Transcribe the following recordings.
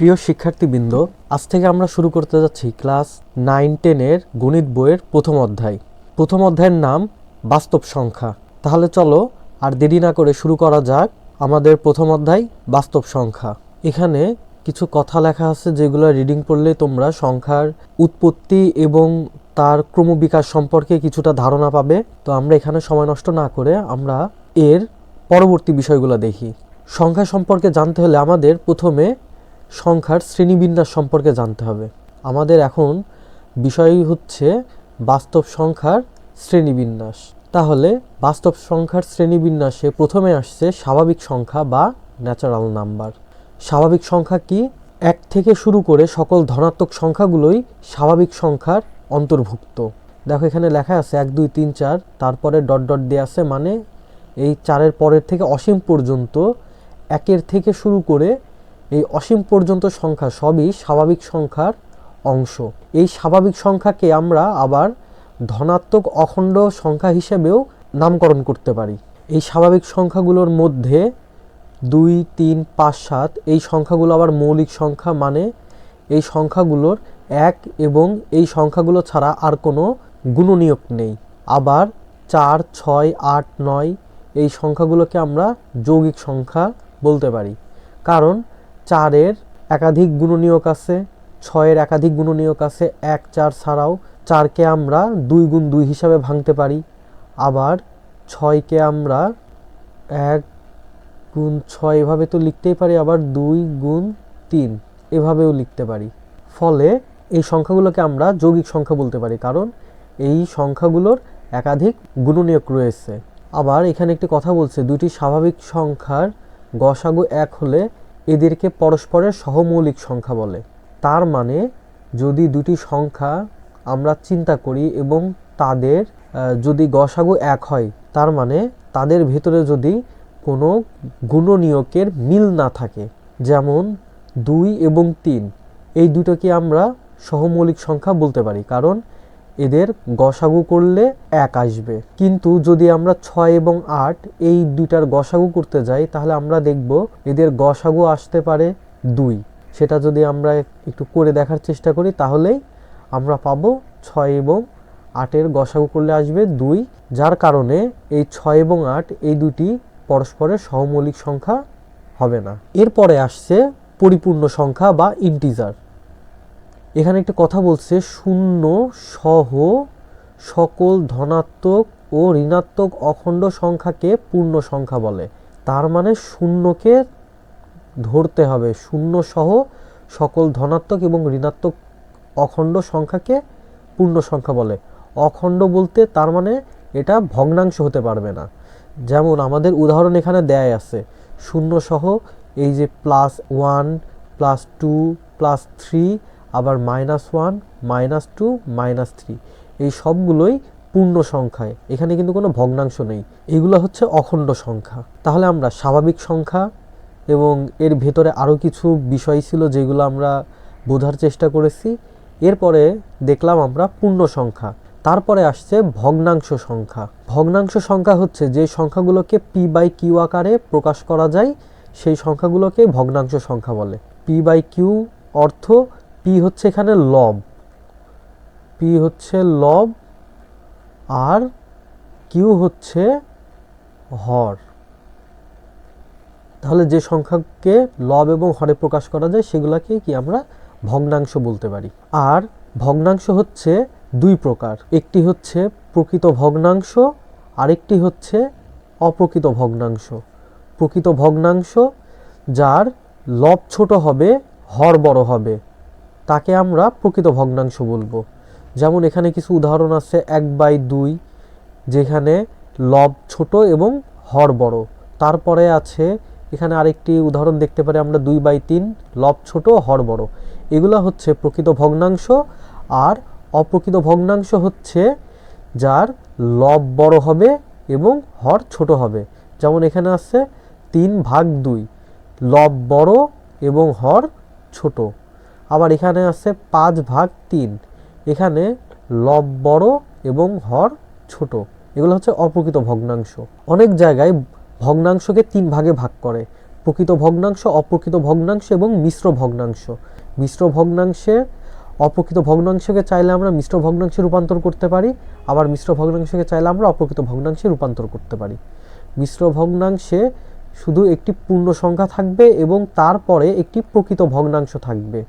প্রিয় শিক্ষার্থীবৃন্দ, আজ থেকে আমরা শুরু করতে যাচ্ছি ক্লাস 9-10 গণিত বইয়ের প্রথম অধ্যায়। প্রথম অধ্যায়ের নাম বাস্তব সংখ্যা। তাহলে চলো আর দেরি না করে শুরু করা যাক আমাদের প্রথম অধ্যায় বাস্তব সংখ্যা। এখানে কিছু কথা লেখা আছে যেগুলো রিডিং পড়লে তোমরা সংখ্যার উৎপত্তি এবং তার ক্রমবিকাশ সম্পর্কে কিছুটা ধারণা পাবে। তো আমরা এখানে সময় নষ্ট না করে আমরা এর পরবর্তী বিষয়গুলো দেখি। সংখ্যা সম্পর্কে জানতে হলে আমাদের প্রথমে সংখ্যার শ্রেণীবিন্যাস সম্পর্কে জানতে হবে। আমাদের এখন বিষয় হচ্ছে বাস্তব সংখ্যার শ্রেণীবিন্যাস। তাহলে বাস্তব সংখ্যার শ্রেণীবিন্যাসে প্রথমে আসছে স্বাভাবিক সংখ্যা বা ন্যাচারাল নাম্বার। স্বাভাবিক সংখ্যা কি? 1 থেকে শুরু করে সকল ধনাত্মক সংখ্যাগুলোই স্বাভাবিক সংখ্যার অন্তর্ভুক্ত। দেখো এখানে লেখা আছে 1 2 3 4, তারপরে ডট ডট দেওয়া আছে, মানে এই 4-এর পরের থেকে অসীম পর্যন্ত 1-এর থেকে শুরু করে এই অসীম পর্যন্ত সংখ্যা সবই স্বাভাবিক সংখ্যার অংশ। এই স্বাভাবিক সংখ্যাকে আমরা আবার ধনাত্মক অখণ্ড সংখ্যা হিসেবেও নামকরণ করতে পারি। এই স্বাভাবিক সংখ্যাগুলোর মধ্যে 2 3 5 7 এই সংখ্যাগুলো আবার মৌলিক সংখ্যা, মানে এই সংখ্যাগুলোর 1 এবং এই সংখ্যাগুলো ছাড়া আর কোনো গুণনীয়ক নেই। আবার 4 6 8 9 এই সংখ্যাগুলোকে আমরা যৌগিক সংখ্যা বলতে পারি, কারণ 4-এর একাধিক গুণনীয়ক আছে, 6-এর একাধিক গুণনীয়ক আছে। 1 4 ছাড়াও 4কে আমরা 2 গুণ 2 হিসাবে ভাঙতে পারি। আবার 6কে আমরা 1 গুণ 6 এভাবে তো লিখতেই পারি, আবার 2 গুণ 3 এভাবেও লিখতে পারি। ফলে এই সংখ্যাগুলোকে আমরা যৌগিক সংখ্যা বলতে পারি, কারণ এই সংখ্যাগুলোর একাধিক গুণনীয়ক রয়েছে। আবার এখানে একটি কথা বলছে, দুটি স্বাভাবিক সংখ্যার গসাগু 1 হলে এদেরকে পরস্পরের সহমৌলিক সংখ্যা বলে। তার মানে যদি দুটি সংখ্যা আমরা চিন্তা করি এবং তাদের যদি গসাগু 1 হয়, তার মানে তাদের ভেতরে যদি কোনো গুণনীয়কের মিল না থাকে, যেমন 2 এবং 3, এই দুটোকে আমরা সহমৌলিক সংখ্যা বলতে পারি, কারণ এদের গসাগু করলে 1 আসবে। কিন্তু যদি আমরা 6 এবং 8 এই দুইটার গসাগু করতে যাই, তাহলে আমরা দেখব এদের গসাগু আসতে পারে 2। সেটা যদি আমরা একটু করে দেখার চেষ্টা করি, তাহলেই আমরা পাবো 6 এবং 8-এর গসাগু করলে আসবে 2, যার কারণে এই 6 এবং 8 এই দুটি পরস্পরের সহমৌলিক সংখ্যা হবে না। এরপরে আসছে পরিপূর্ণ সংখ্যা বা ইন্টিজার। এখানে একটা কথা বলছে, শূন্য সহ সকল ধনাত্মক ও ঋণাত্মক অখণ্ড সংখ্যাকে পূর্ণ সংখ্যা বলে। তার মানে শূন্যকে ধরতে হবে, শূন্য সহ সকল ধনাত্মক এবং ঋণাত্মক অখণ্ড সংখ্যাকে পূর্ণ সংখ্যা বলে। অখণ্ড বলতে তার মানে এটা ভগ্নাংশ হতে পারবে না। যেমন আমাদের উদাহরণ এখানে দেয়া আছে, শূন্য সহ এই যে +1 +2 +3, আবার -1 -2 -3, এই সবগুলোই পূর্ণ সংখ্যায়, এখানে কিন্তু কোনো ভগ্নাংশ নেই। এগুলো হচ্ছে অখণ্ড সংখ্যা। তাহলে আমরা স্বাভাবিক সংখ্যা এবং এর ভেতরে আরও কিছু বিষয় ছিল যেগুলো আমরা বোঝার চেষ্টা করেছি। এরপরে দেখলাম আমরা পূর্ণ সংখ্যা। তারপরে আসছে ভগ্নাংশ সংখ্যা। ভগ্নাংশ সংখ্যা হচ্ছে যে সংখ্যাগুলোকে p/q আকারে প্রকাশ করা যায়, সেই সংখ্যাগুলোকে ভগ্নাংশ সংখ্যা বলে। p/q অর্থ p হচ্ছে এখানে লব, p হচ্ছে লব আর q হচ্ছে হর। তাহলে যে সংখ্যাকে লব এবং হরে প্রকাশ করা যায় সেগুলোকে কি আমরা ভগ্নাংশ বলতে পারি। আর ভগ্নাংশ হচ্ছে 2 প্রকার, একটি হচ্ছে প্রকৃত ভগ্নাংশ, আরেকটি হচ্ছে অপ্রকৃত ভগ্নাংশ। প্রকৃত ভগ্নাংশ যার লব ছোট হবে, হর বড় হবে, তাকে আমরা প্রকৃত ভগ্নাংশ বলবো। যেমন এখানে কিছু উদাহরণ আছে, 1/2, যেখানে লব ছোট এবং হর বড়। তারপরে আছে এখানে আরেকটি উদাহরণ দেখতে পারি আমরা, 2/3, লব ছোট হর বড়। এগুলো হচ্ছে প্রকৃত ভগ্নাংশ। আর অপ্রকৃত ভগ্নাংশ হচ্ছে যার লব বড় হবে এবং হর ছোট হবে। যেমন এখানে আছে 3/2, লব বড় এবং হর ছোট। আবার এখানে আছে 5/3, এখানে লব বড় এবং হর ছোট। এগুলো হচ্ছে অপ্রকৃত ভগ্নাংশ। অনেক জায়গায় ভগ্নাংশকে 3 ভাগে ভাগ করে, প্রকৃত ভগ্নাংশ, অপ্রকৃত ভগ্নাংশ এবং মিশ্র ভগ্নাংশ। মিশ্র ভগ্নাংশে অপ্রকৃত ভগ্নাংশকে চাইলে আমরা মিশ্র ভগ্নাংশে রূপান্তর করতে পারি, আবার মিশ্র ভগ্নাংশকে চাইলে আমরা অপ্রকৃত ভগ্নাংশে রূপান্তর করতে পারি। মিশ্র ভগ্নাংশে শুধু একটি পূর্ণ সংখ্যা থাকবে এবং তারপরে একটি প্রকৃত ভগ্নাংশ থাকবে।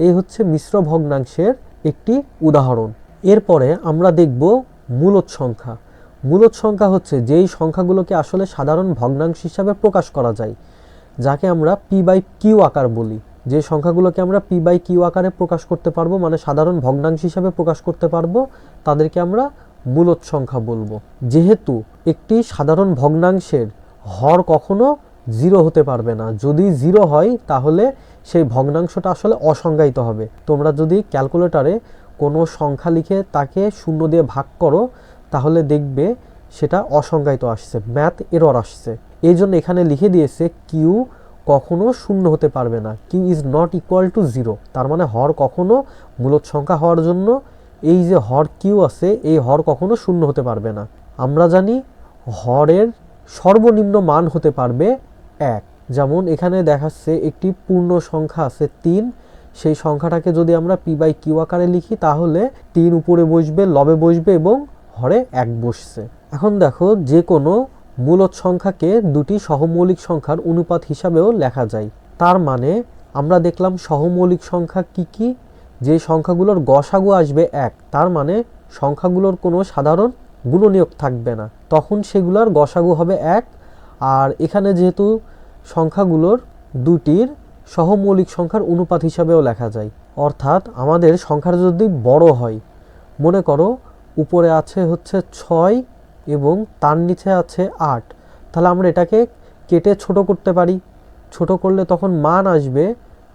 এই হচ্ছে মিশ্র ভগ্নাংশের একটি উদাহরণ। এরপরে আমরা দেখব মূলদ সংখ্যা। মূলদ সংখ্যা হচ্ছে যেই সংখ্যাগুলোকে আসলে সাধারণ ভগ্নাংশ হিসাবে প্রকাশ করা যায়, যাকে আমরা p/q আকার বলি। যে সংখ্যাগুলোকে আমরা p/q আকারে প্রকাশ করতে পারবো, মানে সাধারণ ভগ্নাংশ হিসাবে প্রকাশ করতে পারবো, তাদেরকে আমরা মূলদ সংখ্যা বলবো। যেহেতু একটি সাধারণ ভগ্নাংশের হর কখনো 0 হতে পারবে না, যদি 0 হয় তাহলে সেই ভগ্নাংশটা আসলে অসংজ্ঞায়িত হবে। তোমরা যদি ক্যালকুলেটরে কোনো সংখ্যা লিখে তাকে 0 দিয়ে ভাগ করো তাহলে দেখবে সেটা অসংজ্ঞায়িত আসছে, ম্যাথ এরর আসছে। এই জন্য এখানে লিখে দিয়েছে কিউ কখনো 0 হতে পারবে না, Q is not equal to 0। তার মানে হর কখনো মূলদ সংখ্যা হওয়ার জন্য এই যে হর কিউ আছে, এই হর কখনো 0 হতে পারবে না। আমরা জানি হরের সর্বনিম্ন মান হতে পারবে 1। যেমন এখানে দেখাচ্ছে একটি পূর্ণ সংখ্যা আছে 3, সেই সংখ্যাটাকে যদি আমরা p/q আকারে লিখি তাহলে 3 উপরে বসবে, লবে বসবে এবং হরে 1 বসছে। এখন দেখো যে কোনো মূলদ সংখ্যাকে দুটি সহমৌলিক সংখ্যার অনুপাত হিসাবেও লেখা যায়। তার মানে আমরা দেখলাম সহমৌলিক সংখ্যা কি কি, যে সংখ্যাগুলোর গসাগু আসবে 1, তার মানে সংখ্যাগুলোর কোনো সাধারণ গুণনীয়ক থাকবে না, তখন সেগুলোর গসাগু হবে 1। আর এখানে যেহেতু সংখ্যাগুলোর দুটির সহমৌলিক সংখ্যার অনুপাত হিসাবেও লেখা যায়, অর্থাৎ আমাদের সংখ্যাটা যদি বড় হয়, মনে করো উপরে আছে হচ্ছে 6 এবং তার নিচে আছে 8, তাহলে আমরা এটাকে কেটে ছোট করতে পারি। ছোট করলে তখন মান আসবে,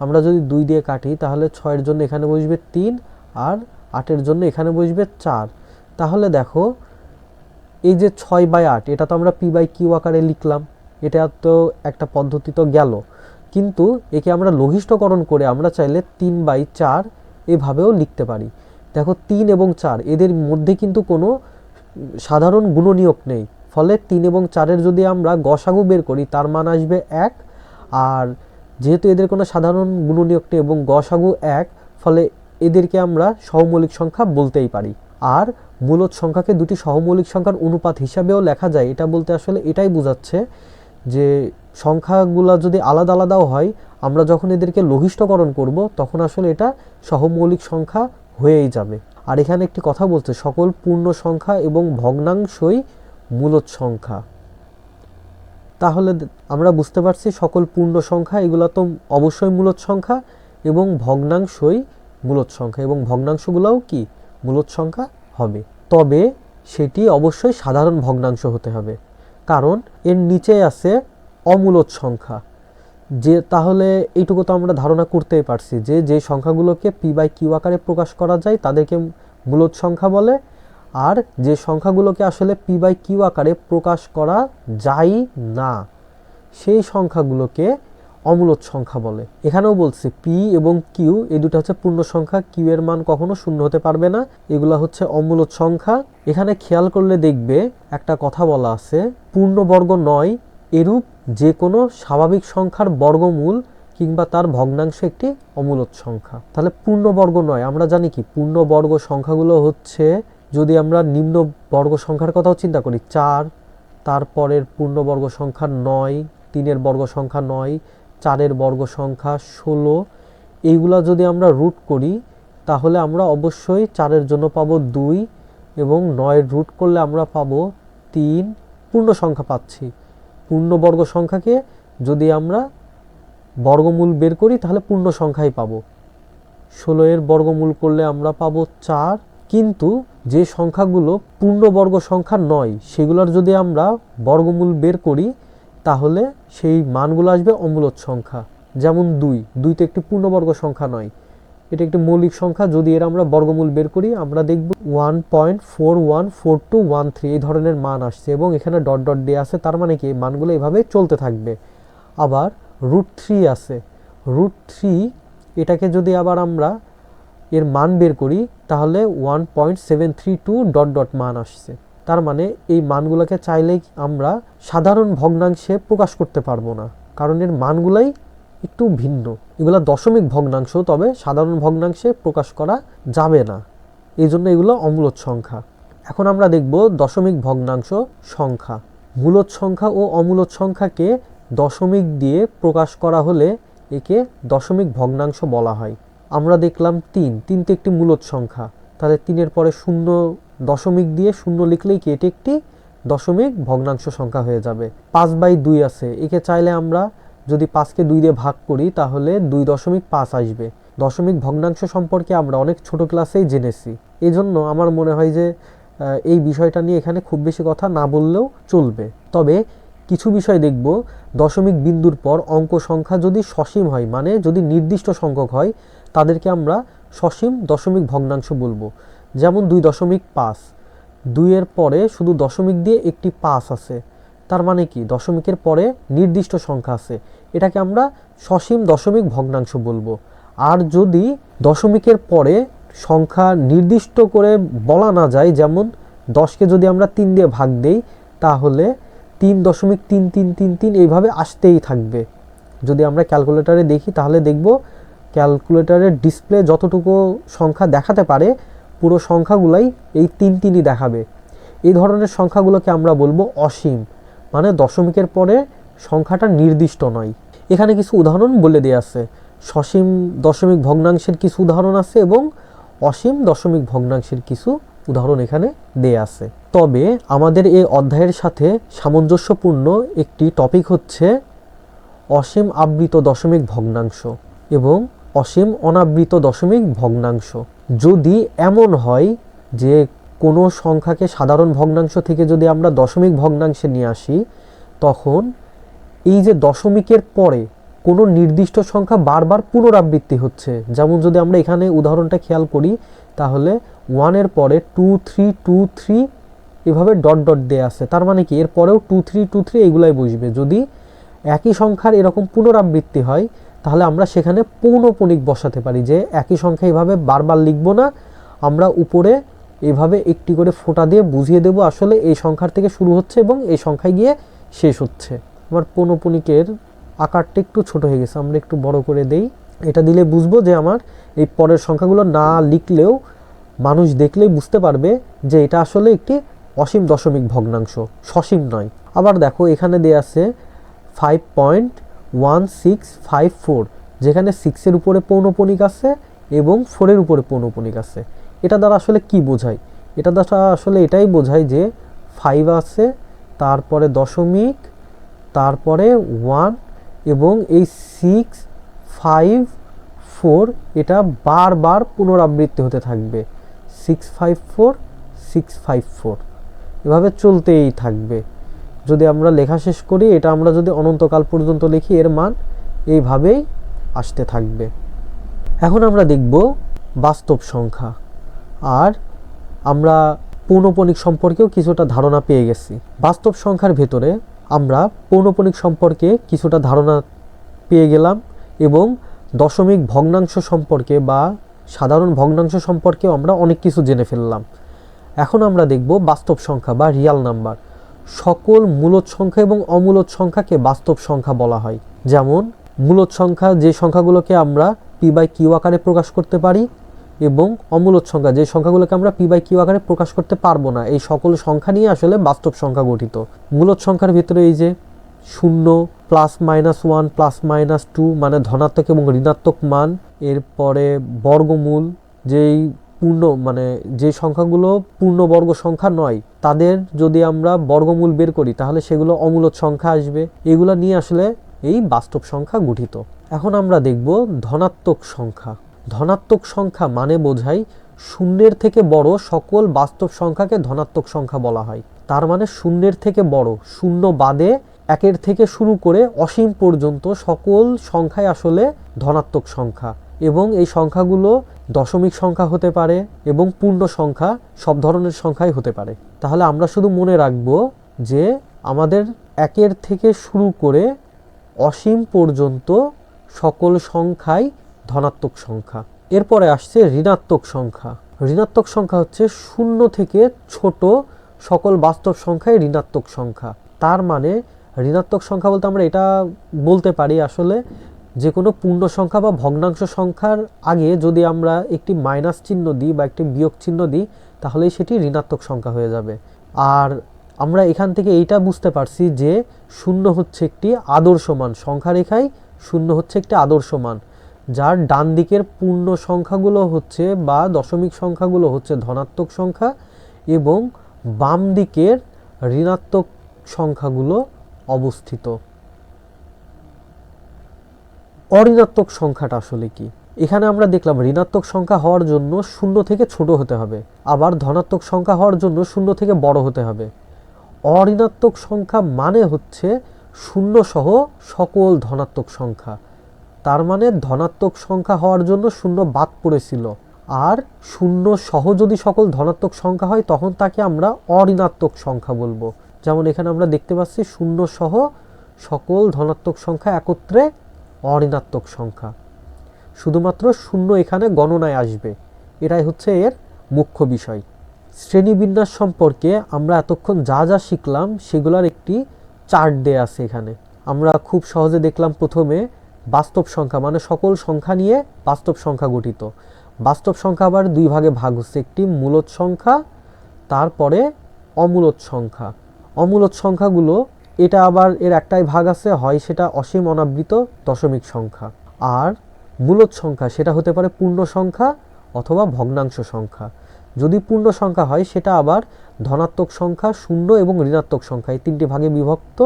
আমরা যদি 2 দিয়ে কাটি তাহলে 6-এর জন্য এখানে বসবে 3 আর 8-এর জন্য এখানে বসবে 4। তাহলে দেখো এই যে 6/8 এটা তো আমরা p/q আকারে লিখলাম, এটা তো একটা পদ্ধতি তো গেল, কিন্তু একে আমরা লঘিষ্ঠকরণ করে আমরা চাইলে 3/4 এভাবেও লিখতে পারি। দেখো 3 এবং 4 এদের মধ্যে কিন্তু কোনো সাধারণ গুণনীয়ক নেই, ফলে 3 এবং 4-এর যদি আমরা গসাগু বের করি তার মান আসবে 1। আর যেহেতু এদের কোনো সাধারণ গুণনীয়ক নেই এবং গসাগু 1, ফলে এদেরকে আমরা সহমৌলিক সংখ্যা বলতেই পারি। আর মূলদ সংখ্যাকে দুটি সহমৌলিক সংখ্যার অনুপাত হিসাবেও লেখা যায়, এটা বলতে আসলে এটাই বোঝাচ্ছে যে সংখ্যাগুলো যদি আলাদা আলাদাও হয়, আমরা যখন এদেরকে লঘিষ্ঠকরণ করব তখন আসলে এটা সহমৌলিক সংখ্যা হয়েই যাবে। আর এখানে একটি কথা বলছে, সকল পূর্ণ সংখ্যা এবং ভগ্নাংশই মূলদ সংখ্যা। তাহলে আমরা বুঝতে পারছি সকল পূর্ণ সংখ্যা এগুলো তো অবশ্যই মূলদ সংখ্যা এবং ভগ্নাংশই মূলদ সংখ্যা, এবং ভগ্নাংশগুলোও কি মূলদ সংখ্যা হবে। তবে সেটি অবশ্যই সাধারণ ভগ্নাংশ হতে হবে, কারণ এর নিচে আছে অমূলদ সংখ্যা। যে তাহলে এইটুকু তো আমরা ধারণা করতেই পারছি যে যে সংখ্যাগুলোকে p/q আকারে প্রকাশ করা যায় তাদেরকে মূলদ সংখ্যা বলে, আর যে সংখ্যাগুলোকে আসলে p/q আকারে প্রকাশ করা যায় না সেই সংখ্যাগুলোকে অমূলদ সংখ্যা বলে। এখানেও বলছে p এবং q এই দুটো হচ্ছে পূর্ণ সংখ্যা, q এর মান কখনো 0 হতে পারবে না, এগুলা হচ্ছে অমূলদ সংখ্যা। এখানে খেয়াল করলে দেখবে একটা কথা বলা আছে, পূর্ণবর্গ নয় এরূপ যে কোনো স্বাভাবিক সংখ্যার বর্গমূল কিংবা তার ভগ্নাংশ একটি অমূলদ সংখ্যা। তাহলে পূর্ণবর্গ নয়, আমরা জানি কি পূর্ণবর্গ সংখ্যাগুলো হচ্ছে, যদি আমরা নিম্ন বর্গ সংখ্যার কথাও চিন্তা করি 4, তারপরের পূর্ণবর্গ সংখ্যা 9, 3-এর বর্গ সংখ্যা 9, 4-এর বর্গ সংখ্যা 16, এইগুলা যদি আমরা রুট করি তাহলে আমরা অবশ্যই 4-এর জন্য পাবো 2 এবং 9-এর রুট করলে আমরা পাবো 3, পূর্ণ সংখ্যা পাচ্ছি। পূর্ণবর্গ সংখ্যাকে যদি আমরা বর্গমূল বের করি তাহলে পূর্ণ সংখ্যাই পাবো। 16-এর বর্গমূল করলে আমরা পাবো 4, কিন্তু যে সংখ্যাগুলো পূর্ণবর্গ সংখ্যা নয় সেগুলোর যদি আমরা বর্গমূল বের করি তাহলে সেই মানগুলো আসবে অমূলদ সংখ্যা। যেমন 2 তো একটি পূর্ণবর্গ সংখ্যা নয়, এটা একটি মৌলিক সংখ্যা। যদি এর আমরা বর্গমূল বের করি আমরা দেখব 1.414213 এই ধরনের মান আসছে এবং এখানে ডট ডট দিয়ে আছে, তার মানে কি মানগুলো এভাবে চলতে থাকবে। আবার √3 আছে, √3 এটাকে যদি আবার আমরা এর মান বের করি তাহলে 1.732 ডট ডট মান আসছে। তার মানে এই মানগুলোকে চাইলেই আমরা সাধারণ ভগ্নাংশে প্রকাশ করতে পারবো না, কারণ এর মানগুলাই একটু ভিন্ন। এগুলো দশমিক ভগ্নাংশ, তবে সাধারণ ভগ্নাংশে প্রকাশ করা যাবে না, এই জন্য এগুলো অমূলদ সংখ্যা। এখন আমরা দেখব দশমিক ভগ্নাংশ সংখ্যা। মূলদ সংখ্যা ও অমূলদ সংখ্যাকে দশমিক দিয়ে প্রকাশ করা হলে একে দশমিক ভগ্নাংশ বলা হয়। আমরা দেখলাম 3 তো একটি মূলদ সংখ্যা, তাহলে 3-এর পরে শূন্য দশমিক দিয়ে শূন্য লিখলেই কি এটি একটি দশমিক ভগ্নাংশ সংখ্যা হয়ে যাবে। 5/2 আছে, একে চাইলে আমরা যদি 5কে 2 দিয়ে ভাগ করি তাহলে 2.5 আসবে। দশমিক ভগ্নাংশ সম্পর্কে আমরা অনেক ছোট ক্লাসেই জেনেছি, এই জন্য আমার মনে হয় যে এই বিষয়টা নিয়ে এখানে খুব বেশি কথা না বললেও চলবে। তবে কিছু বিষয় দেখব, দশমিক বিন্দুর পর অঙ্ক সংখ্যা যদি সসীম হয়, মানে যদি নির্দিষ্ট সংখ্যক হয়, তাদেরকে আমরা সসীম দশমিক ভগ্নাংশ বলবো। যেমন 2.5, 2-এর পরে শুধু দশমিক দিয়ে একটি 5 আছে, তার মানে কি দশমিকের পরে নির্দিষ্ট সংখ্যা আছে, এটাকে আমরা সসীম দশমিক ভগ্নাংশ বলবো। আর যদি দশমিকের পরে সংখ্যা নির্দিষ্ট করে বলা না যায়, যেমন 10কে যদি আমরা 3 দিয়ে ভাগ দেই তাহলে 3.3333 এইভাবে আসতেই থাকবে। যদি আমরা ক্যালকুলেটরে দেখি তাহলে দেখব ক্যালকুলেটরের ডিসপ্লে যতটুকু সংখ্যা দেখাতে পারে পুরো সংখ্যাগুলাই এই 3 দেখাবে। এই ধরনের সংখ্যাগুলোকে আমরা বলবো অসীম, মানে দশমিকের পরে সংখ্যাটা নির্দিষ্ট নয়। এখানে কিছু উদাহরণ বলে দেওয়া আছে, সসীম দশমিক ভগ্নাংশের কিছু উদাহরণ আছে এবং অসীম দশমিক ভগ্নাংশের কিছু উদাহরণ এখানে দেয়া আছে। তবে আমাদের এই অধ্যায়ের সাথে সামঞ্জস্যপূর্ণ একটি টপিক হচ্ছে অসীম আবৃত দশমিক ভগ্নাংশ এবং অসীম অনাবৃত দশমিক ভগ্নাংশ। যদি এমন হয় যে কোনো সংখ্যাকে সাধারণ ভগ্নাংশ থেকে যদি আমরা দশমিক ভগ্নাংশে নিয়ে আসি, তখন এই যে দশমিকের পরে কোনো নির্দিষ্ট সংখ্যা বারবার পুনরাবৃত্তি হচ্ছে। যেমন যদি আমরা এখানে উদাহরণটা খেয়াল করি তাহলে 1-এর পরে 2 3 2 3 এভাবে ডট ডট দেয়া আছে, তার মানে কি এর পরেও 2 3 2 3 এগুলাই বসবে। যদি একই সংখ্যার এরকম পুনরাবৃত্তি হয় তাহলে আমরা সেখানে পৌনঃপুনিক বসাতে পারি, যে একই সংখ্যা এইভাবে বারবার লিখব না, আমরা উপরে এইভাবে একটি করে ফোঁটা দিয়ে বুঝিয়ে দেব আসলে এই সংখ্যার থেকে শুরু হচ্ছে এবং এই সংখ্যায় গিয়ে শেষ হচ্ছে। আমার পৌনঃপুনিকের আকারটা একটু ছোট হয়ে গেছে, আমরা একটু বড় করে দেই। এটা দিলে বুঝবো যে আমার এই পরের সংখ্যাগুলো না লিখলেও মানুষ দেখলেই বুঝতে পারবে যে এটা আসলে একটি অসীম দশমিক ভগ্নাংশ, সসীম নয়। আবার দেখো এখানে দেয়া আছে 5.1654, যেখানে 6-এর উপরে পৌনঃপুনিক আছে এবং 4-এর উপরে পৌনঃপুনিক আছে। এটা দ্বারা আসলে কি বোঝায়? এটা দ্বারা আসলে এটাই বোঝায় যে 5 আছে, তারপরে দশমিক, তারপরে 1 এবং এই 6 5 4 এটা বারবার পুনরাবৃত্তি হতে থাকবে। 654 654 এভাবে চলতেই থাকবে। যদি আমরা লেখা শেষ করি, এটা আমরা যদি অনন্তকাল পর্যন্ত লিখি, এর মান এইভাবেই আসতে থাকবে। এখন আমরা দেখব বাস্তব সংখ্যা, আর আমরা পৌনঃপুনিক সম্পর্কেও কিছুটা ধারণা পেয়ে গেছি। বাস্তব সংখ্যার ভেতরে আমরা পৌনঃপুনিক সম্পর্কে কিছুটা ধারণা পেয়ে গেলাম এবং দশমিক ভগ্নাংশ সম্পর্কে বা সাধারণ ভগ্নাংশ সম্পর্কেও আমরা অনেক কিছু জেনে ফেললাম। এখন আমরা দেখব বাস্তব সংখ্যা বা রিয়াল নাম্বার। সকল মূলদ সংখ্যা এবং অমূলদ সংখ্যাকে বাস্তব সংখ্যা বলা হয়। যেমন মূলদ সংখ্যা যে সংখ্যাগুলোকে আমরা p/q আকারে প্রকাশ করতে পারি, এবং অমূলদ সংখ্যা যে সংখ্যাগুলোকে আমরা p/q আকারে প্রকাশ করতে পারবো না, এই সকল সংখ্যা নিয়ে আসলে বাস্তব সংখ্যা গঠিত। মূলদ সংখ্যার ভিতরে এই যে 0 +-1 +-2 মানে ধনাত্মক এবং ঋণাত্মক মান, এরপরে বর্গমূল, যেই পূর্ণ মানে যে সংখ্যাগুলো পূর্ণবর্গ সংখ্যা নয় তাদের যদি আমরা বর্গমূল বের করি তাহলে সেগুলো অমূলদ সংখ্যা আসবে। এগুলো নিয়ে আসলে এই বাস্তব সংখ্যা গঠিত। এখন আমরা দেখব ধনাত্মক সংখ্যা। ধনাত্মক সংখ্যা মানে বোঝায় শূন্যের থেকে বড় সকল বাস্তব সংখ্যাকে ধনাত্মক সংখ্যা বলা হয়। তার মানে শূন্যের থেকে বড়, শূন্য বাদে 1-এর থেকে শুরু করে অসীম পর্যন্ত সকল সংখ্যাই আসলে ধনাত্মক সংখ্যা। এবং এই সংখ্যাগুলো দশমিক সংখ্যা হতে পারে এবং পূর্ণ সংখ্যা, সব ধরনের সংখ্যাই হতে পারে। তাহলে আমরা শুধু মনে রাখব যে আমাদের 1-এর থেকে শুরু করে অসীম পর্যন্ত সকল সংখ্যাই ধনাত্মক সংখ্যা। এরপরে আসছে ঋণাত্মক সংখ্যা। ঋণাত্মক সংখ্যা হচ্ছে শূন্য থেকে ছোট সকল বাস্তব সংখ্যাই ঋণাত্মক সংখ্যা। তার মানে ঋণাত্মক সংখ্যা বলতে আমরা এটা বলতে পারি আসলে যে কোনো পূর্ণ সংখ্যা বা ভগ্নাংশ সংখ্যার আগে যদি আমরা একটি মাইনাস চিহ্ন দিই বা একটি বিয়োগ চিহ্ন দিই তাহলেই সেটি ঋণাত্মক সংখ্যা হয়ে যাবে। আর আমরা এখান থেকে এইটা বুঝতে পারছি যে শূন্য হচ্ছে একটি আদর্শ মান, সংখ্যা রেখায় শূন্য হচ্ছে একটি আদর্শ মান, যার ডান দিকের পূর্ণ সংখ্যাগুলো হচ্ছে বা দশমিক সংখ্যাগুলো হচ্ছে ধনাত্মক সংখ্যা এবং বাম দিকের ঋণাত্মক সংখ্যাগুলো অবস্থিত। অঋণাত্মক সংখ্যাটা আসলে কি? এখানে আমরা দেখলাম ঋণাত্মক সংখ্যা হওয়ার জন্য শূন্য থেকে ছোট হতে হবে, আবার ধনাত্মক সংখ্যা হওয়ার জন্য শূন্য থেকে বড় হতে হবে। অঋণাত্মক সংখ্যা মানে হচ্ছে শূন্য সহ সকল ধনাত্মক সংখ্যা। তার মানে ধনাত্মক সংখ্যা হওয়ার জন্য শূন্য বাদ পড়েছিল, আর শূন্য সহ যদি সকল ধনাত্মক সংখ্যা হয় তখন তাকে আমরা অঋণাত্মক সংখ্যা বলবো। যেমন এখানে আমরা দেখতে পাচ্ছি শূন্য সহ সকল ধনাত্মক সংখ্যা একত্রে অঋণাত্মক সংখ্যা। শুধুমাত্র শূন্য এখানে গণনায় আসবে, এটাই হচ্ছে এর মুখ্য বিষয়। শ্রেণীবিন্যাস সম্পর্কে আমরা এতক্ষণ যা যা শিখলাম সেগুলোর একটি চার্ট দেয়া আছে এখানে। আমরা খুব সহজে দেখলাম প্রথমে বাস্তব সংখ্যা মানে সকল সংখ্যা নিয়ে বাস্তব সংখ্যা গঠিত। বাস্তব সংখ্যা আবার দুই ভাগে ভাগ হচ্ছে, একটি মূলদ সংখ্যা, তারপরে অমূলদ সংখ্যা। অমূলদ সংখ্যাগুলো এটা আবার এর একটাই ভাগ আছে, হয় সেটা অসীম অনাবৃত দশমিক সংখ্যা, আর মূলদ সংখ্যা সেটা হতে পারে পূর্ণ সংখ্যা অথবা ভগ্নাংশ সংখ্যা। যদি পূর্ণ সংখ্যা হয় সেটা আবার ধনাত্মক সংখ্যা, শূন্য এবং ঋণাত্মক সংখ্যা এই তিনটি ভাগে বিভক্ত।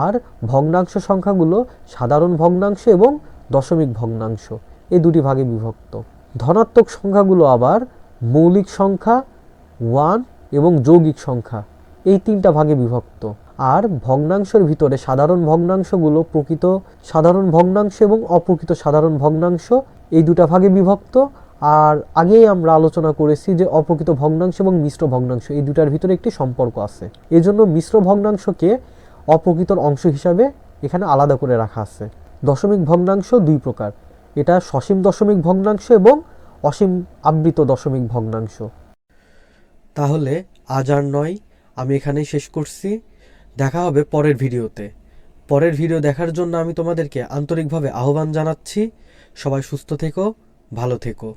আর ভগ্নাংশ সংখ্যাগুলো সাধারণ ভগ্নাংশ এবং দশমিক ভগ্নাংশ এই দুটি ভাগে বিভক্ত। ধনাত্মক সংখ্যাগুলো আবার মৌলিক সংখ্যা, 1 এবং যৌগিক সংখ্যা এই তিনটা ভাগে বিভক্ত। আর ভগ্নাংশের ভিতরে সাধারণ ভগ্নাংশগুলো প্রকৃত সাধারণ ভগ্নাংশ এবং অপ্রকৃত সাধারণ ভগ্নাংশ এই দুটা ভাগে বিভক্ত। আর আগেই আমরা আলোচনা করেছি যে অপ্রকৃত ভগ্নাংশ এবং মিশ্র ভগ্নাংশ এই দুটার ভিতরে একটি সম্পর্ক আছে, এজন্য মিশ্র ভগ্নাংশকে অপ্রকৃতর অংশ হিসাবে এখানে আলাদা করে রাখা আছে। দশমিক ভগ্নাংশ দুই প্রকার, এটা সসীম দশমিক ভগ্নাংশ এবং অসীম আবৃত দশমিক ভগ্নাংশ। তাহলে আজ আর নয়, আমি এখানেই শেষ করছি। দেখা হবে পরের ভিডিওতে। পরের ভিডিও দেখার জন্য আমি তোমাদেরকে আন্তরিকভাবে আহ্বান জানাচ্ছি। সবাই সুস্থ থেকো, ভালো থেকো।